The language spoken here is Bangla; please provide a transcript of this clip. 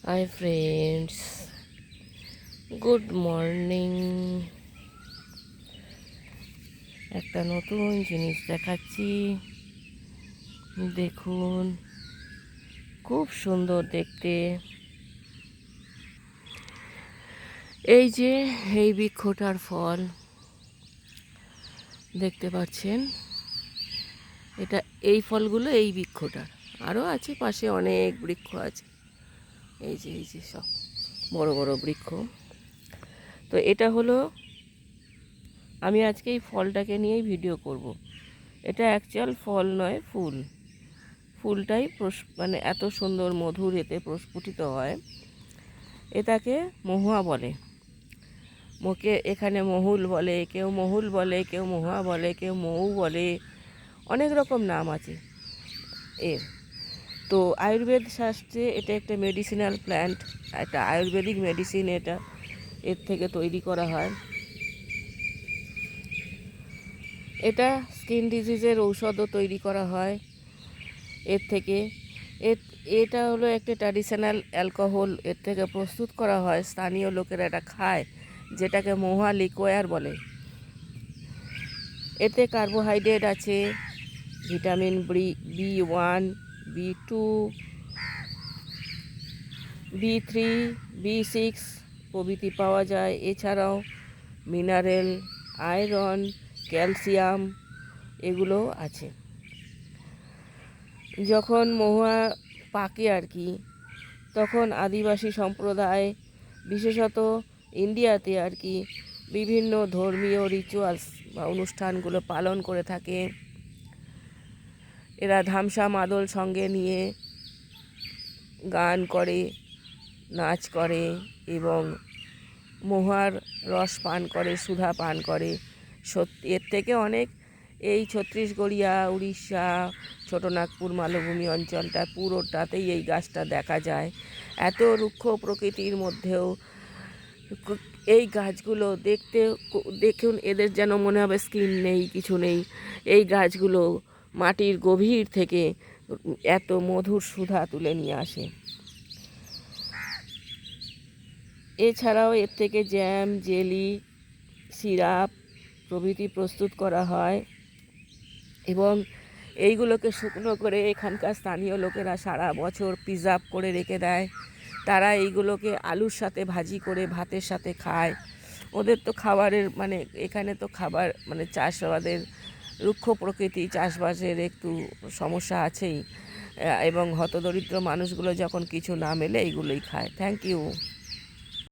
Hi friends, good morning. একটা নতুন জিনিস দেখাচ্ছি, দেখুন, খুব সুন্দর দেখতে। এই যে এই বৃক্ষটার ফল দেখতে পাচ্ছেন, এটা এই ফলগুলো এই বৃক্ষটার। আরও আছে, পাশে অনেক বৃক্ষ আছে। এই যে সব বড় বড় বৃক্ষ। তো এটা হলো, আমি আজকে এই ফলটাকে নিয়েই ভিডিও করব। এটা অ্যাকচুয়াল ফল নয়, ফুল। ফুলটাই মানে এত সুন্দর মধুর এতে প্রস্ফুটিত হয়। এটাকে মহুয়া বলে। এখানে মহুল বলে, কেউ মহুল বলে, কেউ মহুয়া বলে, কেউ মৌ বলে, অনেক রকম নাম আছে এর। তো আয়ুর্বেদ শাস্ত্রে এটা একটা মেডিসিনাল প্ল্যান্ট, একটা আয়ুর্বেদিক মেডিসিন। এটা এর থেকে তৈরি করা হয়। এটা স্কিন ডিজিজের ঔষধও তৈরি করা হয় এর থেকে। এটা হলো একটা ট্র্যাডিশনাল অ্যালকোহল, এর থেকে প্রস্তুত করা হয়। স্থানীয় লোকেরা এটা খায়, যেটাকে মহুয়া লিকোয়ার বলে। এতে কার্বোহাইড্রেট আছে, vitamin B1, B2, B3, B6 প্রভৃতি পাওয়া যায়। এছাড়াও মিনারেল, আয়রন, ক্যালসিয়াম এগুলোও আছে। যখন মহুয়া পাকে আর কি, তখন আদিবাসী সম্প্রদায়, বিশেষত ইন্ডিয়াতে আর কি, বিভিন্ন ধর্মীয় রিচুয়ালস বা অনুষ্ঠানগুলো পালন করে থাকে। এরা ধামসা মাদল সঙ্গে নিয়ে গান করে, নাচ করে এবং মহুয়ার রস পান করে, সুধা পান করে। সত্যি এর থেকে অনেক, এই ছত্তিশগড়িয়া, উড়িষ্যা, ছোটনাগপুর মালভূমি অঞ্চলটা পুরোটাতেই এই গাছটা দেখা যায়। এত রুক্ষ প্রকৃতির মধ্যেও এই গাছগুলো দেখুন, এদের যেন মনে হবে স্কিন নেই, কিছু নেই। এই গাছগুলো মাটির গভীর থেকে এত মধুর সুধা তুলে নিয়ে আসে। এছাড়াও এর থেকে জ্যাম, জেলি, সিরাপ প্রভৃতি প্রস্তুত করা হয় এবং এইগুলোকে শুকনো করে এখানকার স্থানীয় লোকেরা সারা বছর প্রিজার্ভ করে রেখে দেয়। তারা এইগুলোকে আলুর সাথে ভাজি করে ভাতের সাথে খায়। ওদের তো খাবারের মানে, এখানে তো খাবার মানে চাষাবাদের রুক্ষ প্রকৃতি, চাষবাসের একটু সমস্যা আছেই, এবং হতদরিদ্র মানুষগুলো যখন কিছু না মেলে এইগুলোই খায়। Thank you.